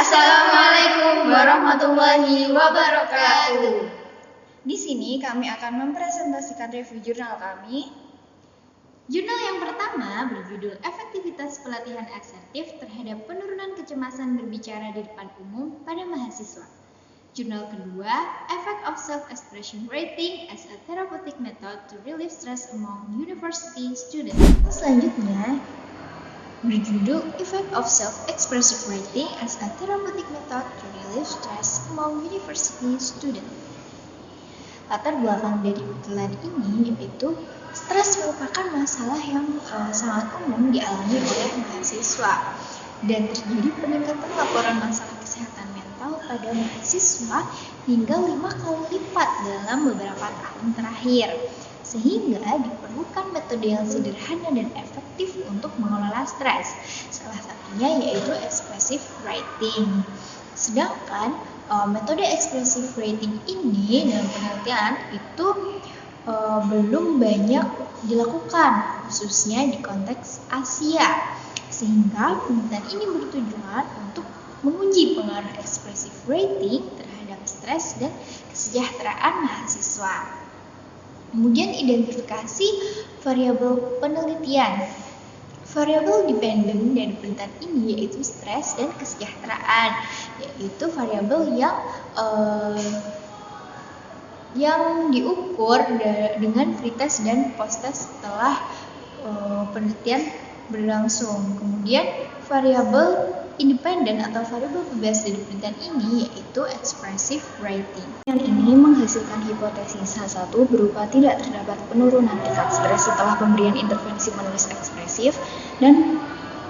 Assalamualaikum warahmatullahi wabarakatuh. Di sini kami akan mempresentasikan review jurnal kami. Jurnal yang pertama berjudul Efektivitas Pelatihan Asertif terhadap Penurunan Kecemasan Berbicara di Depan Umum pada Mahasiswa. Jurnal kedua, Effect of Self-Expression Writing as a Therapeutic Method to Relieve Stress Among University Students. Selanjutnya, berjudul Effect of Self-Expressive Writing as a Therapeutic Method to Relieve Stress Among University Students. Latar belakang dari bukulan ini yaitu stres merupakan masalah yang sangat umum dialami oleh mahasiswa dan terjadi peningkatan laporan masalah kesehatan mental pada mahasiswa hingga 5 kali lipat dalam beberapa tahun terakhir, sehingga diperlukan metode yang sederhana dan efektif untuk mengelola stres. Salah satunya yaitu expressive writing. Sedangkan metode expressive writing ini dalam penelitian itu belum banyak dilakukan, khususnya di konteks Asia, sehingga penelitian ini bertujuan untuk menguji pengaruh expressive writing terhadap stres dan kesejahteraan mahasiswa. Kemudian identifikasi variabel penelitian. Variabel dependen dari penelitian ini yaitu stres dan kesejahteraan, yaitu variabel yang diukur dengan pretest dan posttest setelah penelitian berlangsung. Kemudian variabel independen atau variabel bebas dari penelitian ini yaitu expressive writing. Yang ini menghasilkan hipotesis H1 berupa tidak terdapat penurunan tingkat stres setelah pemberian intervensi menulis ekspresif, dan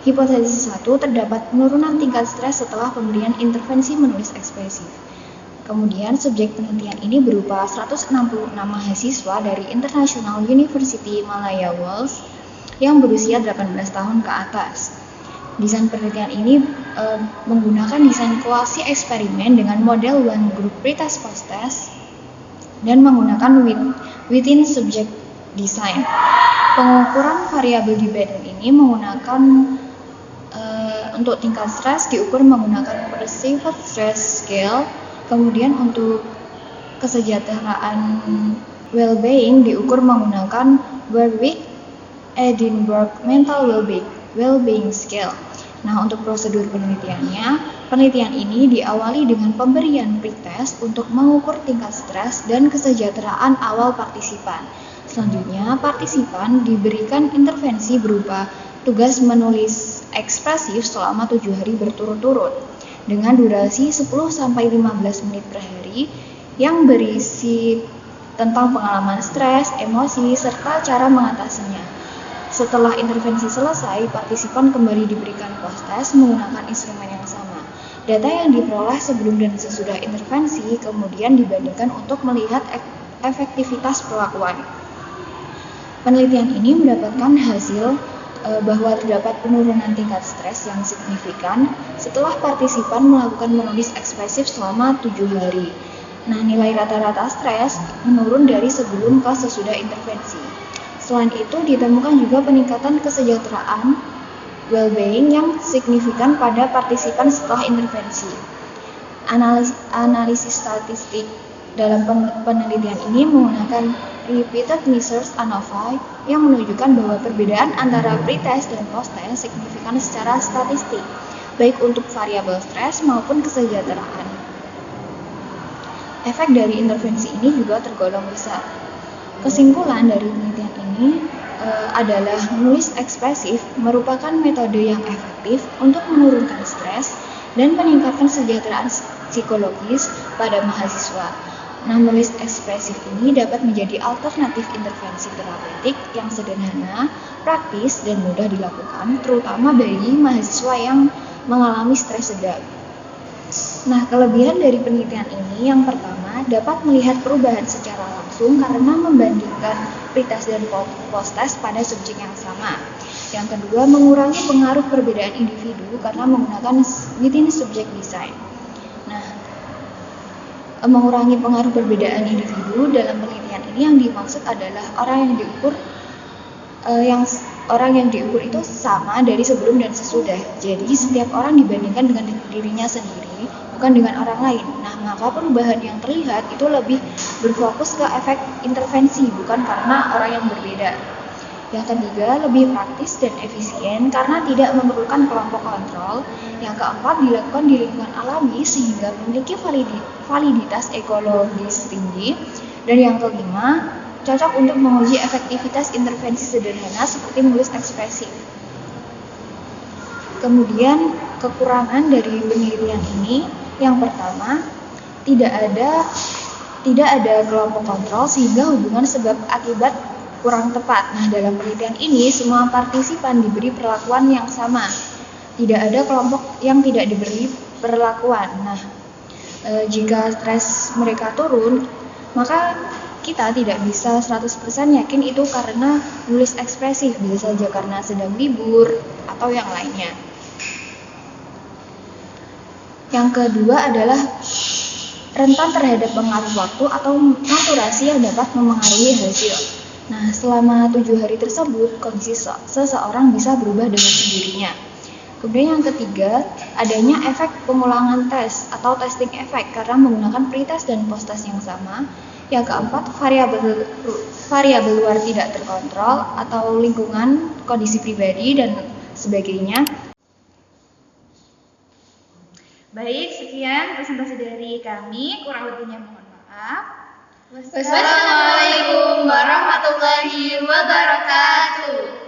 hipotesis 1 terdapat penurunan tingkat stres setelah pemberian intervensi menulis ekspresif. Kemudian subjek penelitian ini berupa 166 mahasiswa dari International University Malaya Wales yang berusia 18 tahun ke atas. Desain penelitian ini menggunakan desain kuasi eksperimen dengan model one group pretest posttest dan menggunakan within subject design. Pengukuran variabel dependent ini menggunakan untuk tingkat stres diukur menggunakan perceived stress scale. Kemudian untuk kesejahteraan well-being diukur menggunakan Warwick-Edinburgh Mental Well-being Scale. Nah, untuk prosedur penelitiannya, penelitian ini diawali dengan pemberian pretest untuk mengukur tingkat stres dan kesejahteraan awal partisipan. Selanjutnya, partisipan diberikan intervensi berupa tugas menulis ekspresif selama 7 hari berturut-turut dengan durasi 10-15 menit per hari yang berisi tentang pengalaman stres, emosi, serta cara mengatasinya. Setelah intervensi selesai, partisipan kembali diberikan posttest menggunakan instrumen yang sama. Data yang diperoleh sebelum dan sesudah intervensi kemudian dibandingkan untuk melihat efektivitas perlakuan. Penelitian ini mendapatkan hasil bahwa terdapat penurunan tingkat stres yang signifikan setelah partisipan melakukan menulis ekspresif selama 7 hari. Nah, nilai rata-rata stres menurun dari sebelum ke sesudah intervensi. Selain itu, ditemukan juga peningkatan kesejahteraan well-being yang signifikan pada partisipan setelah intervensi. Analisis statistik dalam penelitian ini menggunakan repeated measures ANOVA yang menunjukkan bahwa perbedaan antara pretest dan posttest signifikan secara statistik, baik untuk variabel stres maupun kesejahteraan. Efek dari intervensi ini juga tergolong besar. Kesimpulan dari penelitian ini adalah menulis ekspresif merupakan metode yang efektif untuk menurunkan stres dan meningkatkan kesejahteraan psikologis pada mahasiswa. Nah, menulis ekspresif ini dapat menjadi alternatif intervensi terapeutik yang sederhana, praktis, dan mudah dilakukan, terutama bagi mahasiswa yang mengalami stres sedang. Nah, kelebihan dari penelitian ini yang pertama dapat melihat perubahan secara langsung karena membandingkan pretest dan posttest pada subjek yang sama. Yang kedua, mengurangi pengaruh perbedaan individu karena menggunakan within subject design. Nah, mengurangi pengaruh perbedaan individu dalam penelitian ini yang dimaksud adalah orang yang diukur itu sama dari sebelum dan sesudah. Jadi setiap orang dibandingkan dengan dirinya sendiri. bukan dengan orang lain. Nah, maka perubahan yang terlihat itu lebih berfokus ke efek intervensi, bukan karena orang yang berbeda. Yang ketiga, lebih praktis dan efisien karena tidak memerlukan kelompok kontrol. Yang keempat, dilakukan di lingkungan alami sehingga memiliki validitas ekologis tinggi. Dan yang kelima, cocok untuk menguji efektivitas intervensi sederhana seperti menulis ekspresif. Kemudian, kekurangan dari penelitian ini, yang pertama, tidak ada kelompok kontrol sehingga hubungan sebab akibat kurang tepat. Nah, dalam penelitian ini semua partisipan diberi perlakuan yang sama. Tidak ada kelompok yang tidak diberi perlakuan. Nah, jika stres mereka turun, maka kita tidak bisa 100% yakin itu karena nulis ekspresif, bisa saja karena sedang libur atau yang lainnya. Yang kedua adalah rentan terhadap pengaruh waktu atau maturasi yang dapat memengaruhi hasil. Nah, selama 7 hari tersebut, kondisi seseorang bisa berubah dengan sendirinya. Kemudian yang ketiga, adanya efek pengulangan tes atau testing effect karena menggunakan pretest dan post-test yang sama. Yang keempat, variabel luar tidak terkontrol atau lingkungan, kondisi pribadi, dan sebagainya. Baik, sekian presentasi dari kami. Kurang lebihnya mohon maaf. Wassalamualaikum warahmatullahi wabarakatuh.